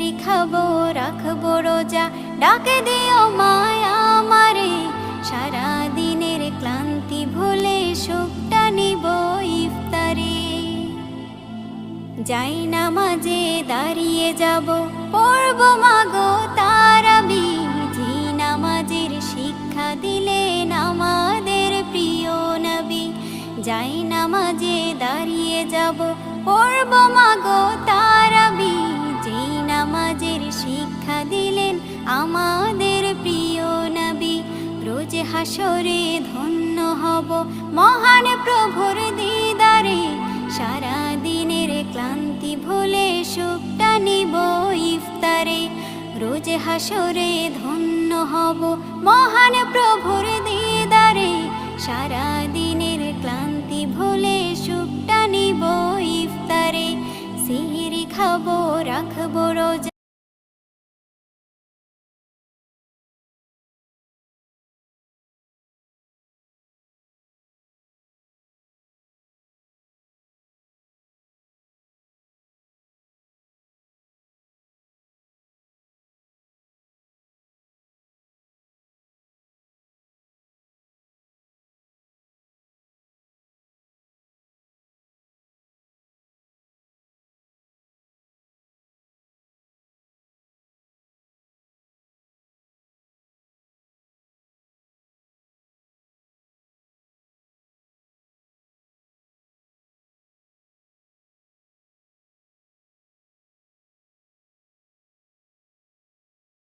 সিহরি খাবো রাখবো রোজা, ডাকে দিও মায়া আমারে। সারা দিনের ক্লান্তি ভুলে সুখটা নিব ইফতারে। যাই নামাজে দাঁড়িয়ে যাব, পড়ব মাগো তারাবি। যে নামাজের শিক্ষা দিলেন আমাদের প্রিয় নবী। যাই নামাজে দাঁড়িয়ে যাব, পড়ব মাগো তারাবি। যে নামাজের শিক্ষা দিলেন আমাদের প্রিয় নবী। রোজ হাসরে ধন্য হব মহান প্রভুর দিদারে। সারা দিনের ক্লান্তি ভুলে সুখটা নিব ইফতারে। রোজ হাসরে ধন্য হব মহান প্রভুর দিদারে। সারা দিনের ক্লান্তি ভুলে সুখটা নিব ইফতারে। সিহরি খাবো রাখবো রোজা,